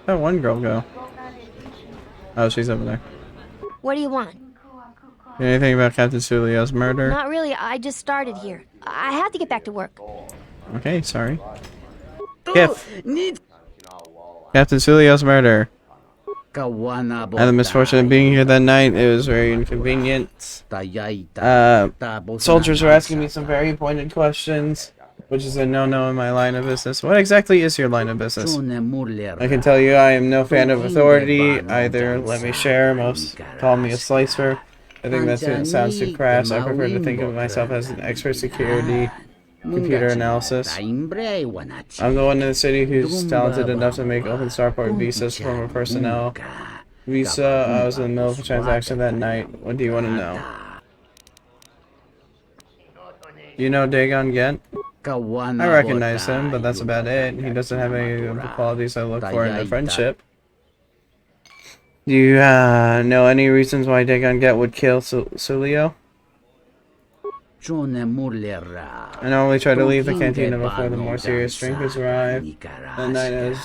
Where'd that one girl go? Oh, she's over there. What do you want? Anything about Captain Sulio's murder? Not really, I just started here. I had to get back to work. Okay, sorry. Kif! Captain Sulio's murder. I had the misfortune of being here that night. It was very inconvenient. Soldiers were asking me some very pointed questions, which is a no-no in my line of business. What exactly is your line of business? I can tell you I am no fan of authority either. Let me share. Most call me a slicer. I think that sounds too crass. I prefer to think of myself as an expert security computer analysis. I'm the one in the city who's talented enough to make open starport visas for my personnel. Visa, I was in the middle of a transaction that night. What do you want to know? You know Dagon Gent? I recognize him, but that's about it. He doesn't have any of the qualities I look for in a friendship. Do you know any reasons why Dagon Gent would kill Sulio? I normally try to leave the cantina before the more serious drinkers arrive. That night I was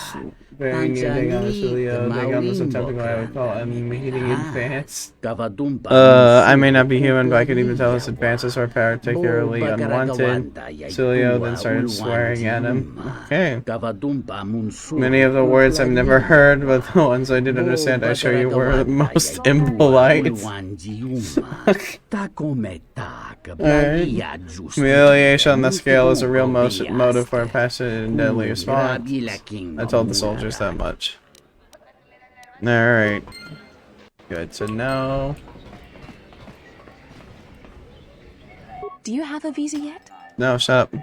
very near Dagon and Sulio. Dagon was attempting what I would call a meeting advance. I may not be human, but I could even tell his advances were particularly unwanted. Sulio then started swearing at him. Okay. Many of the words I've never heard, but the ones I did understand, I assure you were most impolite. Alright. Humiliation on the scale is a real motive for a passionate and deadly response. I told the soldiers that much. Alright. Good to know. Do you have a visa yet? No, shut up.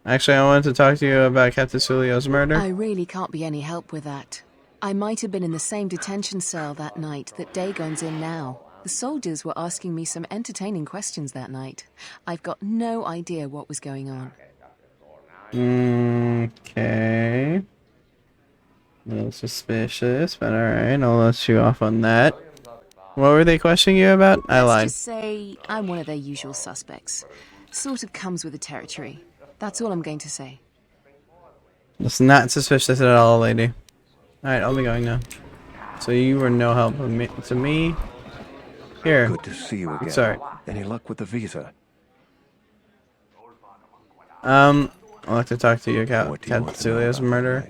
Actually, I wanted to talk to you about Captain Sulio's murder. I really can't be any help with that. I might have been in the same detention cell that night that Dagon's in now. The soldiers were asking me some entertaining questions that night. I've got no idea what was going on. Okay. A little suspicious, but alright, I'll let you off on that. What were they questioning you about? I lied. Let's just say I'm one of their usual suspects. Sort of comes with the territory. That's all I'm going to say. It's not suspicious at all, lady. Alright, I'll be going now. So you were no help to me. Here. Good to see you again. Sorry. Any luck with the visa? I'd like to talk to you about Captain Sulio's murder.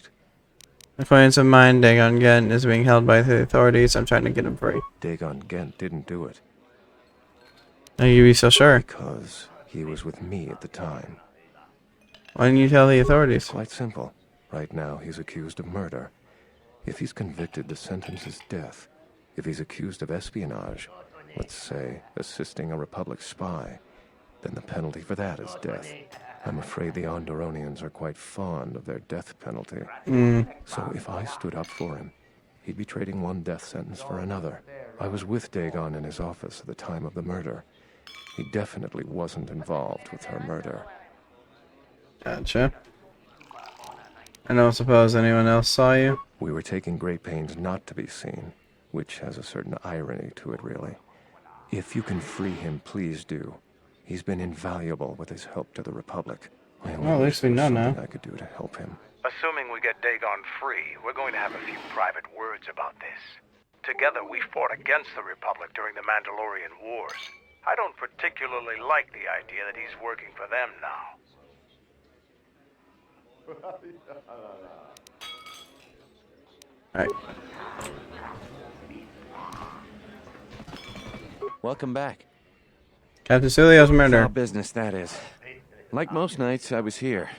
Acquaintance of mine, Dagon Gent, is being held by the authorities. I'm trying to get him free. Dagon Gent didn't do it. How you be so sure? Because he was with me at the time. Why didn't you tell the authorities? Quite simple. Right now, he's accused of murder. If he's convicted, the sentence is death. If he's accused of espionage, let's say assisting a Republic spy, then the penalty for that is death. I'm afraid the Ondoronians are quite fond of their death penalty. So if I stood up for him, he'd be trading one death sentence for another. I was with Dagon in his office at the time of the murder. He definitely wasn't involved with her murder. Gotcha. I don't suppose anyone else saw you? We were taking great pains not to be seen, which has a certain irony to it, really. If you can free him, please do. He's been invaluable with his help to the Republic. Well, at least we know now. I could do to help him. Assuming we get Dagon free, we're going to have a few private words about this. Together, we fought against the Republic during the Mandalorian Wars. I don't particularly like the idea that he's working for them now. Alright. Welcome back. Captain Sulio's Our murder. business, that is. Like most nights, I was here.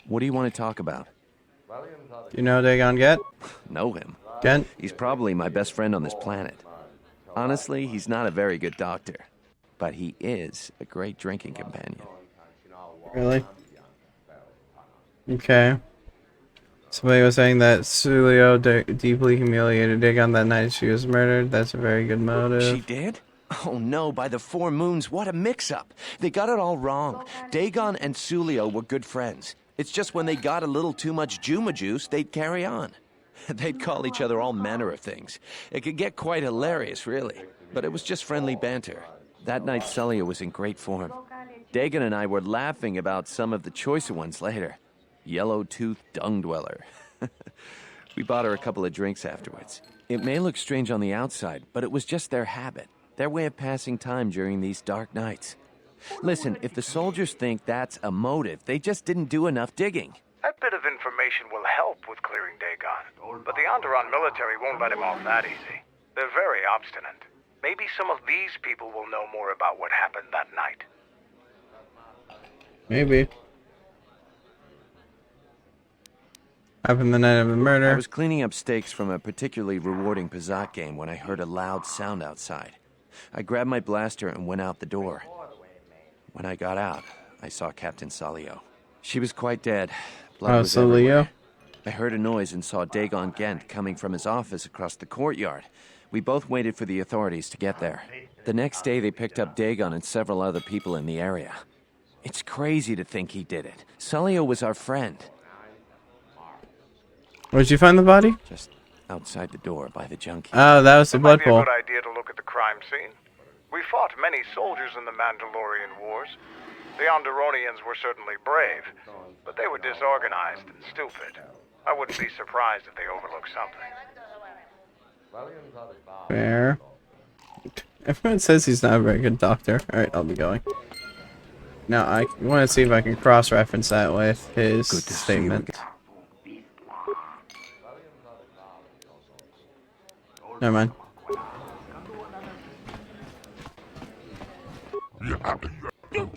What do you want to talk about? You know Dagon Gent? Know him. Gent? He's probably my best friend on this planet. Honestly, he's not a very good doctor, but he is a great drinking companion. Really? Okay. Somebody was saying that Sulio deeply humiliated Dagon that night she was murdered. That's a very good motive. She did? Oh no, by the 4 moons, what a mix-up. They got it all wrong. Dagon and Sulio were good friends. It's just when they got a little too much Juma juice, they'd carry on. They'd call each other all manner of things. It could get quite hilarious, really. But it was just friendly banter. That night, Sulio was in great form. Dagon and I were laughing about some of the choicer ones later. Yellow-toothed dung dweller. We bought her a couple of drinks afterwards. It may look strange on the outside, but it was just their habit, their way of passing time during these dark nights. Listen, if the soldiers think that's a motive, they just didn't do enough digging. That bit of information will help with clearing Dagon, but the Onderon military won't let him off that easy. They're very obstinate. Maybe some of these people will know more about what happened that night. Maybe. Happened the night of the murder. I was cleaning up stakes from a particularly rewarding Pizat game when I heard a loud sound outside. I grabbed my blaster and went out the door. When I got out, I saw Captain Salio. She was quite dead. Blood was everywhere. I heard a noise and saw Dagon Gent coming from his office across the courtyard. We both waited for the authorities to get there. The next day, they picked up Dagon and several other people in the area. It's crazy to think he did it. Salio was our friend. Where'd you find the body? Just outside the door by the junkie. Oh, that was the blood pool. Might be a good idea to look at the crime scene. We fought many soldiers in the Mandalorian Wars. The Onderonians were certainly brave, but they were disorganized and stupid. I wouldn't be surprised if they overlooked something. Fair. Everyone says he's not a very good doctor. Alright, I'll be going. Now, I want to see if I can cross-reference that with his statement. Never mind. Can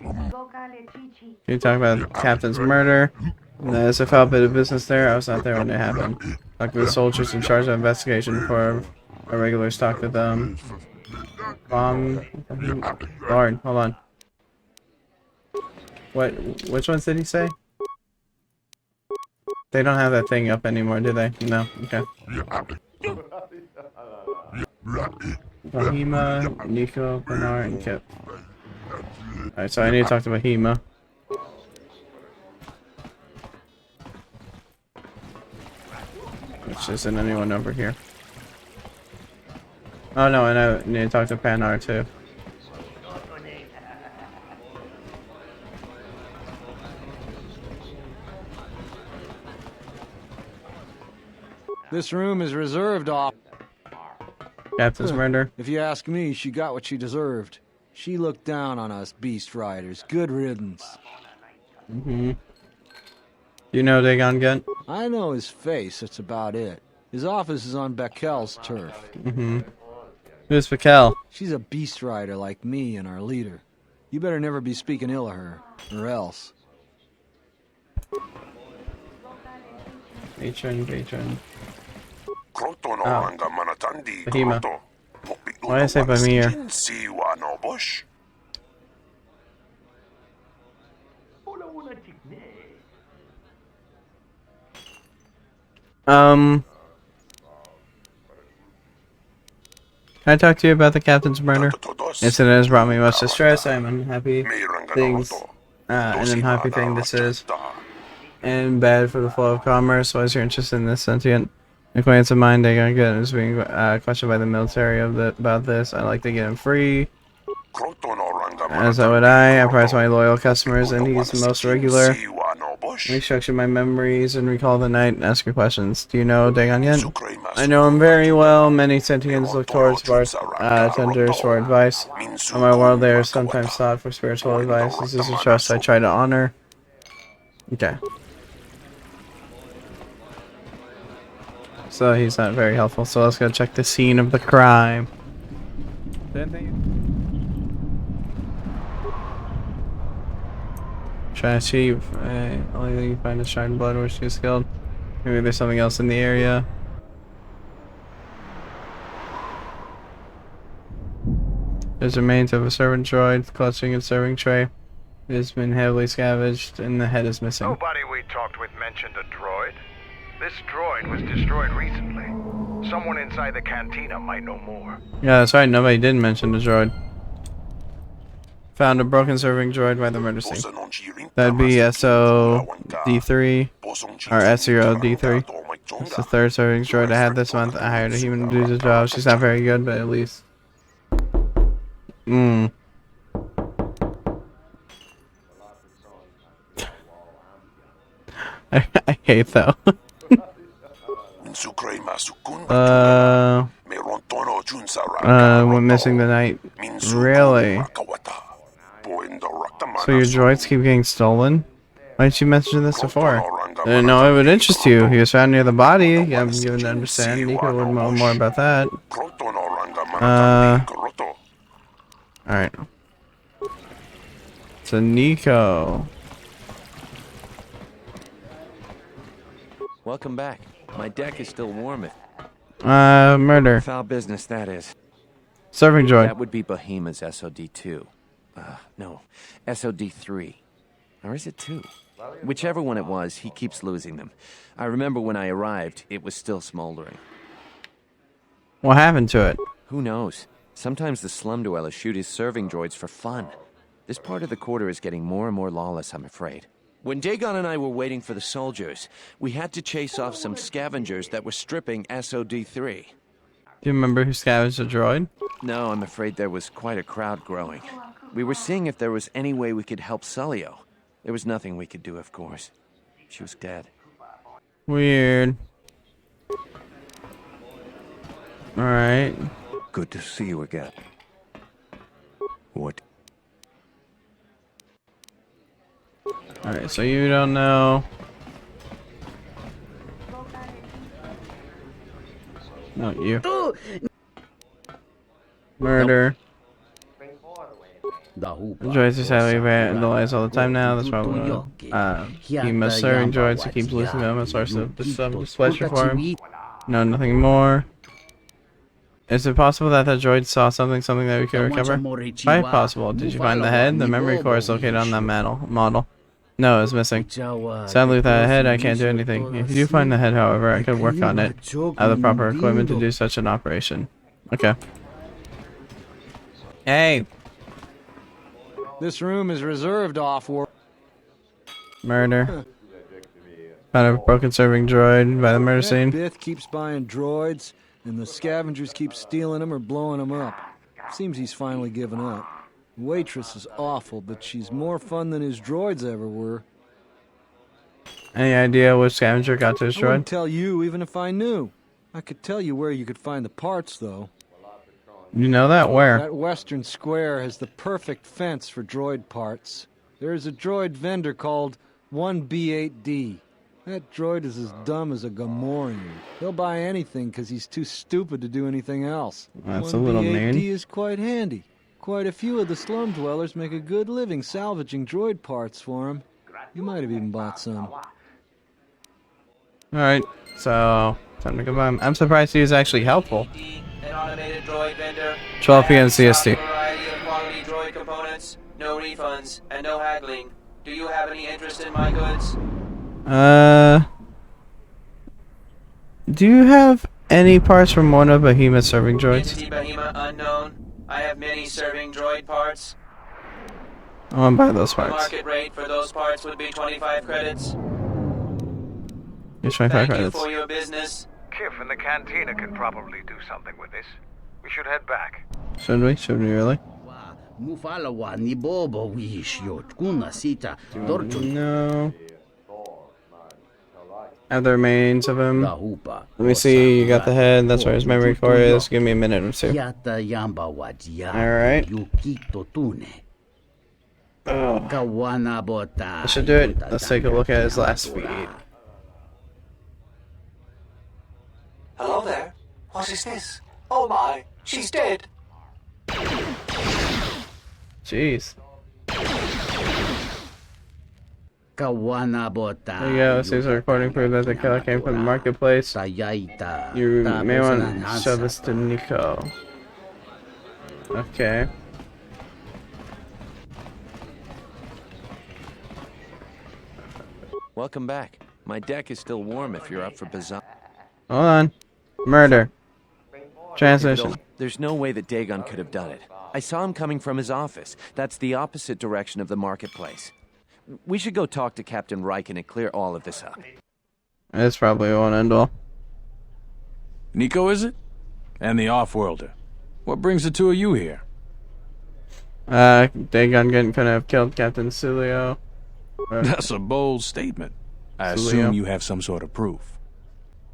you talk about the captain's murder? As if I felt a bit of business there, I was not there when it happened. Talked to the soldiers in charge of investigation before our regulars talked to them. Lord, hold on. Which ones did he say? They don't have that thing up anymore, do they? No, okay. Bahima, Nico, Bernard, and Kip. Alright, so I need to talk to Bahima. Which isn't anyone over here. Oh no, and I need to talk to Panar too. This room is reserved off. Captain's murder. If you ask me, she got what she deserved. She looked down on us beast riders. Good riddance. Mm-hmm. You know Dagon Gent? I know his face, that's about it. His office is on Bekel's turf. Mm-hmm. Who's Bekel? She's a beast rider like me and our leader. You better never be speaking ill of her, or else. Patron. Oh. Bahima. Why did I say Bamir? Can I talk to you about the captain's murder? Incident has brought me much distress. I am unhappy things, an unhappy thing this is, and bad for the flow of commerce. Why is your interest in this sentient acquaintance of mine, Dagon Gent, is being questioned by the military about this? I'd like to get him free. As so would I. I prize my loyal customers, and he's the most regular. Restructure my memories and recall the night and ask your questions. Do you know Dagon Gent? I know him very well. Many sentients look towards bartenders for advice. On my world, they are sometimes sought for spiritual advice. This is a trust I try to honor. Okay. So he's not very helpful. So let's go check the scene of the crime. Try to achieve. Only thing you find is shine blood where she was killed. Maybe there's something else in the area. There's remains of a servant droid clutching a serving tray. It has been heavily scavenged and the head is missing. Nobody we talked with mentioned a droid. This droid was destroyed recently. Someone inside the cantina might know more. Yeah, that's right. Nobody did mention the droid. Found a broken serving droid by the murder scene. That'd be SO-D3 or S0-D3. It's the third serving droid I had this month. I hired a human to do the job. She's not very good, but at least. I hate though. Went missing the night. Really? So your droids keep getting stolen? Why didn't you mention this before? I didn't know it would interest you. He was found near the body. I'm given to understand. Nico would know more about that. Alright. So Nico. Welcome back. My deck is still warm. Murder. Foul business, that is. Serving droid. That would be Bahima's SOD-2. No, SOD-3. Or is it 2? Whichever one it was, he keeps losing them. I remember when I arrived, it was still smoldering. What happened to it? Who knows? Sometimes the slum dwellers shoot his serving droids for fun. This part of the quarter is getting more and more lawless, I'm afraid. When Dagon and I were waiting for the soldiers, we had to chase off some scavengers that were stripping SOD-3. Do you remember who scavenged the droid? No, I'm afraid there was quite a crowd growing. We were seeing if there was any way we could help Sulio. There was nothing we could do, of course. She was dead. Weird. Alright. Good to see you again. What? Alright, so you don't know. Not you. Murder. Droids are sadly vandalized all the time now. That's probably he must serving droids who keeps losing them. A source of some displeasure for him. No, nothing more. Is it possible that the droid saw something that we could recover? Quite possible. Did you find the head? The memory core is located on that model. No, it's missing. Sadly, without a head, I can't do anything. If you do find the head, however, I could work on it. I have the proper equipment to do such an operation. Okay. Hey! This room is reserved off-world. Murder. Found a broken serving droid by the murder scene. Bith keeps buying droids, and the scavengers keep stealing them or blowing them up. Seems he's finally given up. The waitress is awful, but she's more fun than his droids ever were. Any idea which scavenger got to his I wouldn't droid? tell you even if I knew. I could tell you where you could find the parts, though. You know that? Where? That western square has the perfect fence for droid parts. There is a droid vendor called 1B8D. That droid is as dumb as a Gamorrean. He'll buy anything because he's too stupid to do anything else. That's a little mean. 1B8D is quite handy. Quite a few of the slum dwellers make a good living salvaging droid parts for him. You might have even bought some. Alright, so time to go by. I'm surprised he was actually helpful. An automated droid vendor. 12 p.m. CST. Variety of quality droid components, no refunds, and no haggling. Do you have any interest in my goods? Do you have any parts from one of Behemoth's serving droids? Entity Behemoth unknown. I have many serving droid parts. I want to buy those The parts. market rate for those parts would be 25 credits. Here's 25 Thank credits. you for your business. Kif and the cantina can probably do something with this. We should head back. Should we? Should we really? No. Have the remains of him. Let me see. You got the head. That's where his memory core is. Give me a minute or two. Alright. Oh. I should do it. Let's take a look at his last feed. Hello there. What is this? Oh my, she's dead. Jeez. There you go. Seems the recording proved that the killer came from the marketplace. You may want to show this to Nico. Okay. Welcome back. My deck is still warm if you're up for bazaar. Hold on. Murder. Transmission. There's no way that Dagon could have done it. I saw him coming from his office. That's the opposite direction of the marketplace. We should go talk to Captain Riken and clear all of this up. It's probably one end all. Nico, is it? And the Offworlder. What brings the two of you here? Dagon couldn't have killed Captain Sulio. That's a bold statement. I assume you have some sort of proof.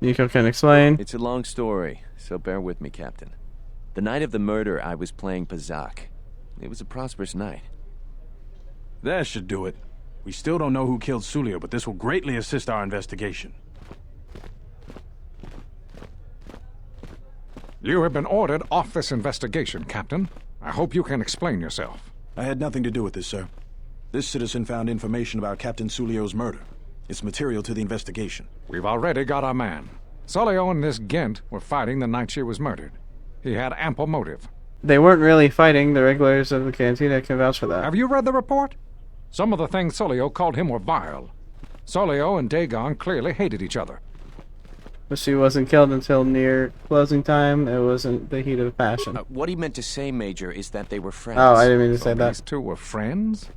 Nico can explain. It's a long story, so bear with me, Captain. The night of the murder, I was playing Pazak. It was a prosperous night. That should do it. We still don't know who killed Sulio, but this will greatly assist our investigation. You have been ordered off this investigation, Captain. I hope you can explain yourself. I had nothing to do with this, sir. This citizen found information about Captain Sulio's murder. It's material to the investigation. We've already got our man. Sulio and this Gent were fighting the night she was murdered. He had ample motive. They weren't really fighting. The regulars of the cantina can vouch for that. Have you read the report? Some of the things Sulio called him were vile. Sulio and Dagon clearly hated each other. But she wasn't killed until near closing time. It wasn't the heat of passion. What he meant to say, Major, is that they were friends. Oh, I didn't mean to say that. These two were friends?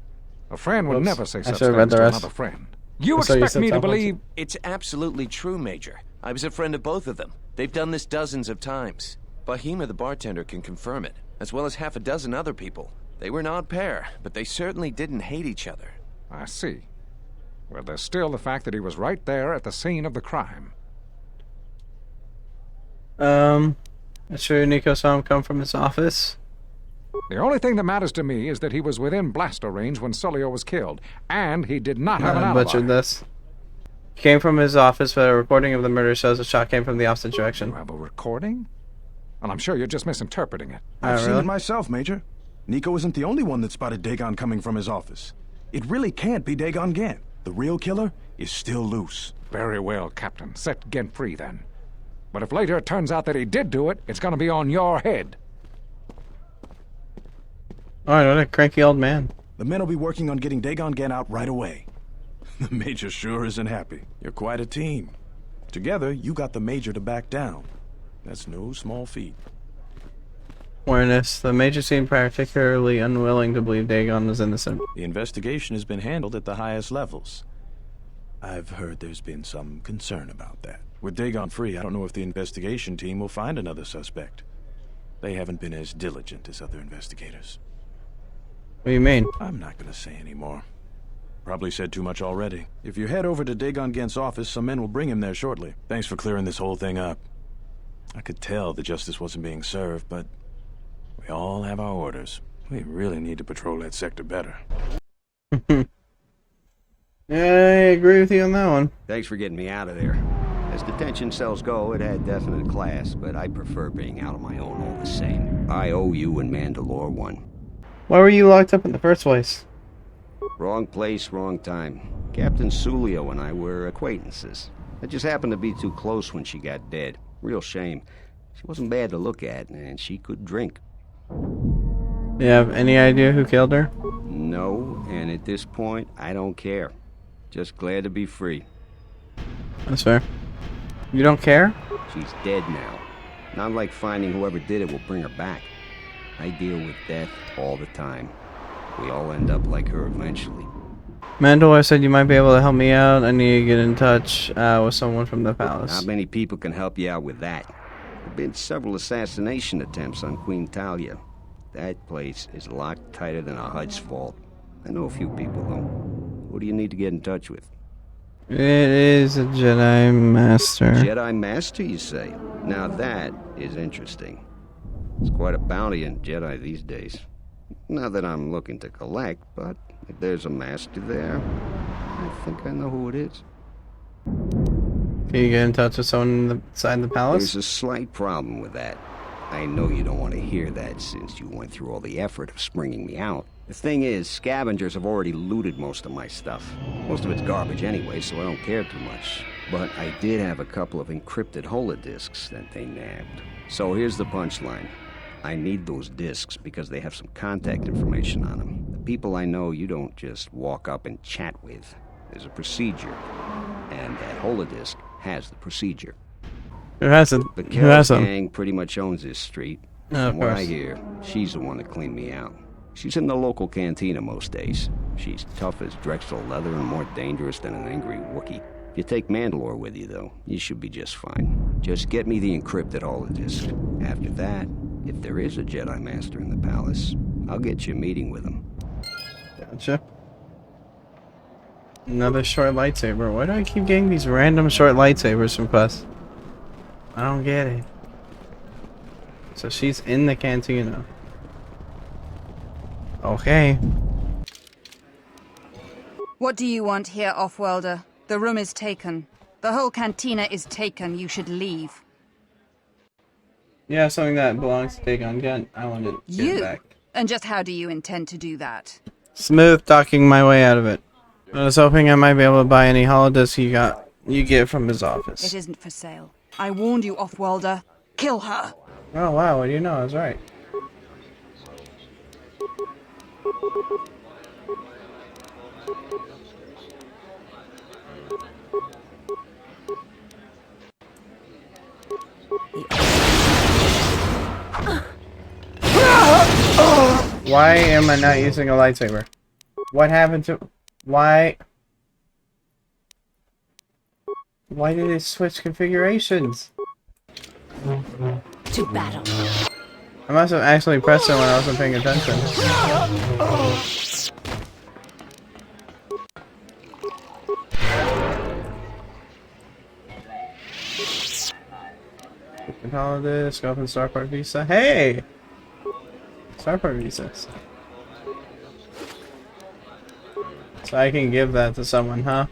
A friend would Whoops. never say I such should have read things the to rest. another friend. You So you expect said me to something. believe... It's absolutely true, Major. I was a friend of both of them. They've done this dozens of times. Bahima, the bartender, can confirm it, as well as half a dozen other people. They were an odd pair, but they certainly didn't hate each other. I see. Well, there's still the fact that he was right there at the scene of the crime. I'm sure Nico saw him come from his office. The only thing that matters to me is that he was within blaster range when Sulio was killed, and he did not have an I alibi. butchered this. Came from his office, but a recording of the murder shows the shot came from the opposite direction. You have a recording? Well, I'm sure you're just misinterpreting it. I've seen really? it myself, Major. Nico isn't the only one that spotted Dagon coming from his office. It really can't be Dagon Gant. The real killer is still loose. Very well, Captain. Set Gent free, then. But if later it turns out that he did do it, it's going to be on your head. Alright, what a cranky old man. The men will be working on getting Dagon Gant out right away. The Major sure isn't happy. You're quite a team. Together, you got the Major to back down. That's no small feat. Awareness. The Major seemed particularly unwilling to believe Dagon was innocent. The investigation has been handled at the highest levels. I've heard there's been some concern about that. With Dagon free, I don't know if the investigation team will find another suspect. They haven't been as diligent as other investigators. What do you mean? I'm not gonna say any more. Probably said too much already. If you head over to Dagon Gant's office, some men will bring him there shortly. Thanks for clearing this whole thing up. I could tell the justice wasn't being served, but we all have our orders. We really need to patrol that sector better. Yeah, I agree with you on that one. Thanks for getting me out of there. As detention cells go, it had definite class, but I prefer being out on my own all the same. I owe you and Mandalore one. Why were you locked up in the first place? Wrong place, wrong time. Captain Sulio and I were acquaintances. I just happened to be too close when she got dead. Real shame. She wasn't bad to look at, and she could drink. Do you have any idea who killed her? No, and at this point, I don't care. Just glad to be free. That's fair. You don't care? She's dead now. Not like finding whoever did it will bring her back. I deal with death all the time. We all end up like her eventually. Mandalore said you might be able to help me out. I need to get in touch with someone from the palace. Not many people can help you out with that. There have been several assassination attempts on Queen Talia. That place is locked tighter than a Hud's fault. I know a few people, though. Who do you need to get in touch with? It is a Jedi Master. Jedi Master, you say? Now that is interesting. It's quite a bounty in Jedi these days. Not that I'm looking to collect, but if there's a master there, I think I know who it is. Can you get in touch with someone inside the palace? There's a slight problem with that. I know you don't want to hear that since you went through all the effort of springing me out. The thing is, scavengers have already looted most of my stuff. Most of it's garbage anyway, so I don't care too much. But I did have a couple of encrypted holodisks that they nabbed. So here's the punchline. I need those discs because they have some contact information on them. The people I know you don't just walk up and chat with. There's a procedure. And that holodisc has the procedure. Who has it? The Who has Kelly them? gang pretty much owns this street. Oh, of From what I course. hear, she's the one that cleaned me out. She's in the local cantina most days. She's tough as Drexel leather and more dangerous than an angry Wookiee. If you take Mandalore with you, though, you should be just fine. Just get me the encrypted holodisc. After that, if there is a Jedi Master in the palace, I'll get you a meeting with him. Gotcha. Another short lightsaber. Why do I keep getting these random short lightsabers from quests? I don't get it. So she's in the cantina. Okay. What do you want here, Offworlder? The room is taken. The whole cantina is taken. You should leave. Yeah, something that belongs to Dagon Ghent. I want to get it back. And just how do you intend to do that? Smooth talking my way out of it. I was hoping I might be able to buy any holodisc you get from his office. It isn't for sale. I warned you, Offworlder. Kill her! Oh wow, what do you know? I was right. Why am I not using a lightsaber? What happened to... Why did it switch configurations? To battle. I must have actually pressed it when I wasn't paying attention. Holodisc, open Starport Visa. Hey! Starport Visas. So I can give that to someone, huh?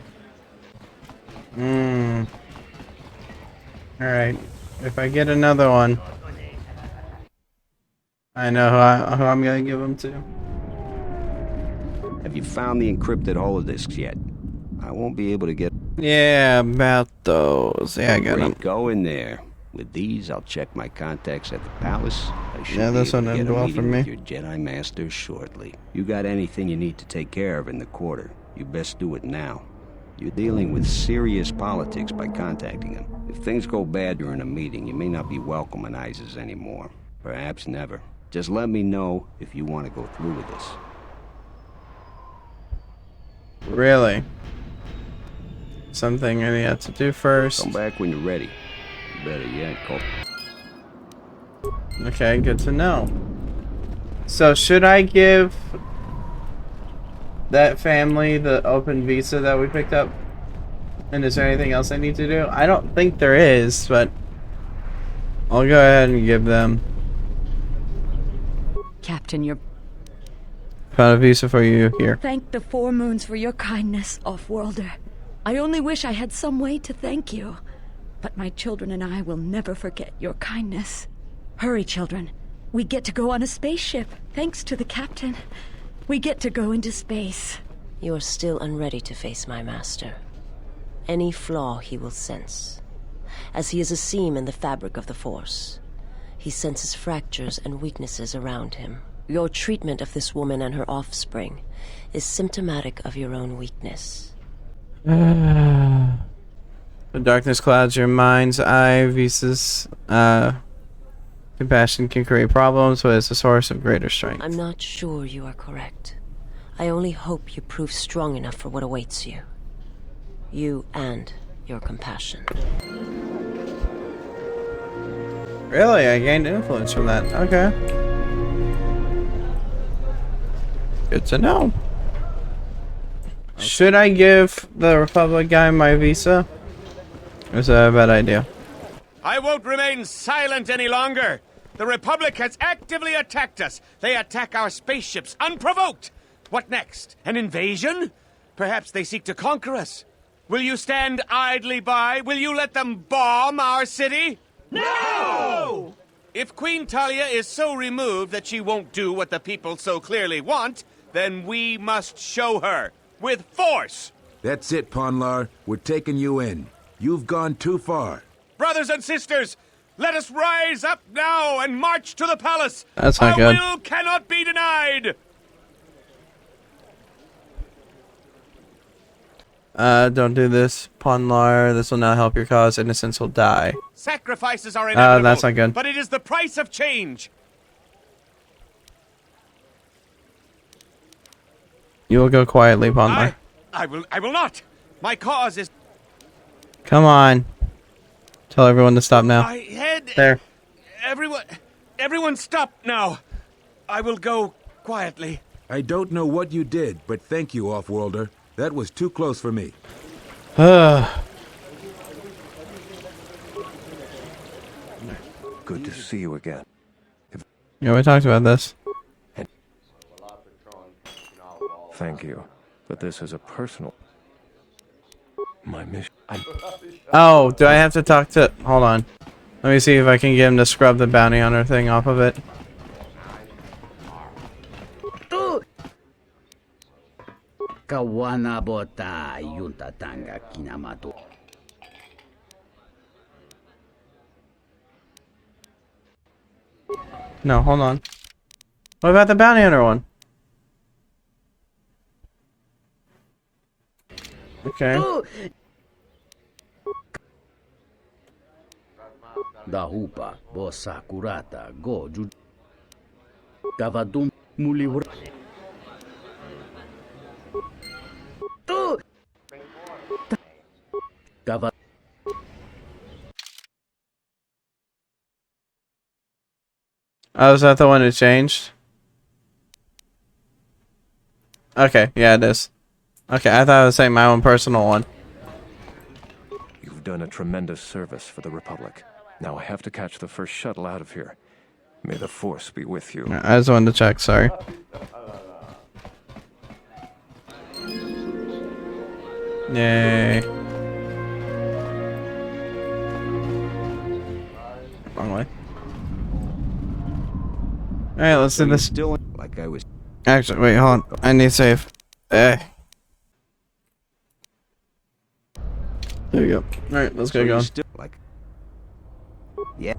Alright. If I get another one, I know who I'm gonna give them to. Have you found the encrypted holodiscs yet? I won't be able to get... Yeah, about those. Yeah, I got them. Go in there. With these, I'll check my contacts at the palace. I should Yeah, this one didn't go well for me. with your Jedi Master shortly. You got anything you need to take care of in the quarter, you best do it now. You're dealing with serious politics by contacting them. If things go bad during a meeting, you may not be welcome in ISIS anymore. Perhaps never. Just let me know if you want to go through with this. Really? Something I have to do first. Come back when you're ready. Better yet, call. Okay, good to know. So should I give that family the open visa that we picked up? And is there anything else I need to do? I don't think there is, but I'll go ahead and give them. Captain, you're... Found a visa for you here. Thank the Four Moons for your kindness, Offworlder. I only wish I had some way to thank you. But my children and I will never forget your kindness. Hurry, children. We get to go on a spaceship, thanks to the captain. We get to go into space. You are still unready to face my master. Any flaw he will sense. As he is a seam in the fabric of the Force, he senses fractures and weaknesses around him. Your treatment of this woman and her offspring is symptomatic of your own weakness. The darkness clouds your mind's eye. Visa's compassion can create problems, but it's a source of greater strength. I'm not sure you are correct. I only hope you prove strong enough for what awaits you. You and your compassion. Really? I gained influence from that. Okay. Good to know. Should I give the Republic guy my visa? Or is that a bad idea? I won't remain silent any longer. The Republic has actively attacked us. They attack our spaceships unprovoked. What next? An invasion? Perhaps they seek to conquer us. Will you stand idly by? Will you let them bomb our city? No! If Queen Talia is so removed that she won't do what the people so clearly want, then we must show her. With force! That's it, Ponlar. We're taking you in. You've gone too far. Brothers and sisters, let us rise up now and march to the palace. That's not Our good. will cannot be denied. Don't do this, Ponlar. This will not help your cause. Innocents will die. Sacrifices are inevitable, that's not good. but it is the price of change. You will go quietly, Ponlar. I will not. My cause is... Come on. Tell everyone to stop now. My head... There. Everyone stop now. I will go quietly. I don't know what you did, but thank you, Offworlder. That was too close for me. Good to see you again. Yeah, we talked about this. Thank you, but this is a personal... My mission... Oh, do I have to talk to... Hold on. Let me see if I can get him to scrub the bounty hunter thing off of it. No, hold on. What about the bounty hunter one? Okay. Dahupa, bossa curata, go, Gavadum mulihur. Oh, is that the one that changed? Okay, yeah, it is. Okay, I thought I was saying my own personal one. You've done a tremendous service for the Republic. Now I have to catch the first shuttle out of here. May the Force be with you. I just wanted to check, sorry. Yay. Wrong way. Alright, let's do this. Still like I was. Actually, wait, hold on. I need to save. There you go. Alright, let's get going. Still like. Yeah.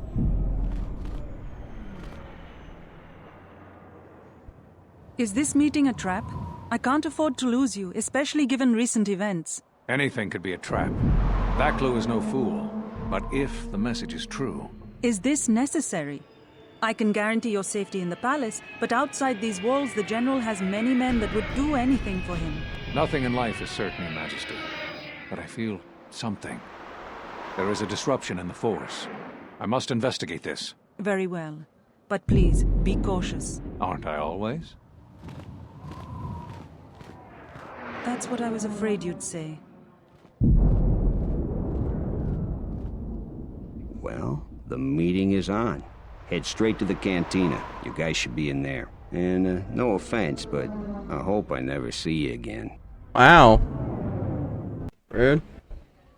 Is this meeting a trap? I can't afford to lose you, especially given recent events. Anything could be a trap. That clue is no fool. But if the message is true... Is this necessary? I can guarantee your safety in the palace, but outside these walls the General has many men that would do anything for him. Nothing in life is certain, Your Majesty. But I feel something. There is a disruption in the Force. I must investigate this. Very well. But please, be cautious. Aren't I always? That's what I was afraid you'd say. Well, the meeting is on. Head straight to the cantina. You guys should be in there. And no offense, but I hope I never see you again. Wow. Rude.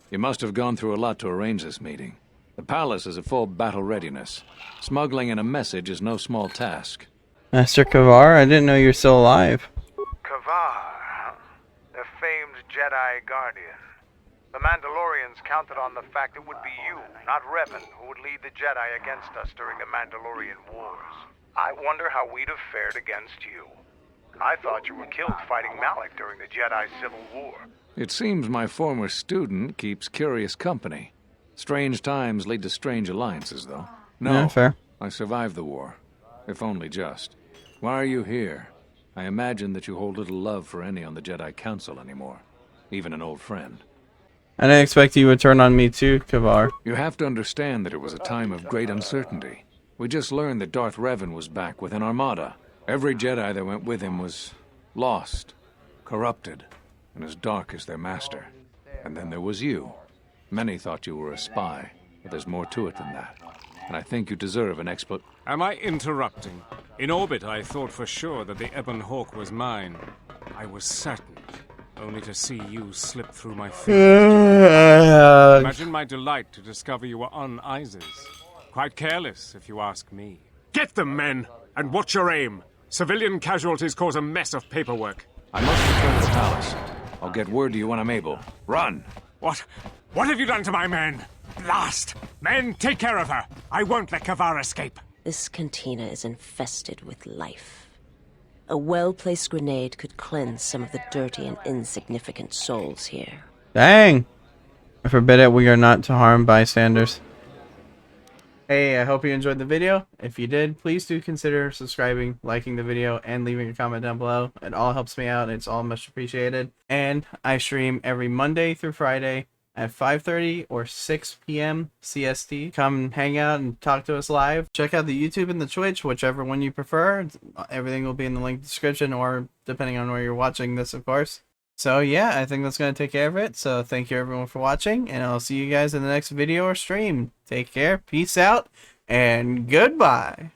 You must have gone through a lot to arrange this meeting. The palace is at full battle readiness. Smuggling in a message is no small task. Master Kavar, I didn't know you're still alive. Kavar, the famed Jedi Guardian. The Mandalorians counted on the fact it would be you, not Revan, who would lead the Jedi against us during the Mandalorian Wars. I wonder how we'd have fared against you. I thought you were killed fighting Malik during the Jedi Civil War. It seems my former student keeps curious company. Strange times lead to strange alliances, though. No, yeah, fair. I survived the war, if only just. Why are you here? I imagine that you hold little love for any on the Jedi Council anymore, even an old friend. I didn't expect you would turn on me too, Kavar. You have to understand that it was a time of great uncertainty. We just learned that Darth Revan was back with an armada. Every Jedi that went with him was lost, corrupted, and as dark as their master. And then there was you. Many thought you were a spy, but there's more to it than that. And I think you deserve an Am I interrupting? In orbit, I thought for sure that the Ebon Hawk was mine. I was certain, only to see you slip through my fingers. Imagine my delight to discover you were on Isis. Quite careless, if you ask me. Get them, men, and watch your aim. Civilian casualties cause a mess of paperwork. I must return to the palace. I'll get word to you when I'm able. Run! What have you done to my men? Blast! Men, take care of her. I won't let Kavar escape. This cantina is infested with life. A well-placed grenade could cleanse some of the dirty and insignificant souls here. Dang! I forbid it, we are not to harm bystanders. Hey, I hope you enjoyed the video. If you did, please do consider subscribing, liking the video, and leaving a comment down below. It all helps me out. It's all much appreciated. And I stream every Monday through Friday at 5:30 or 6 p.m. CST. Come hang out and talk to us live. Check out the YouTube and the Twitch, whichever one you prefer. Everything will be in the link description, or depending on where you're watching this, of course. So yeah, I think that's going to take care of it. So thank you everyone for watching, and I'll see you guys in the next video or stream. Take care, peace out, and goodbye.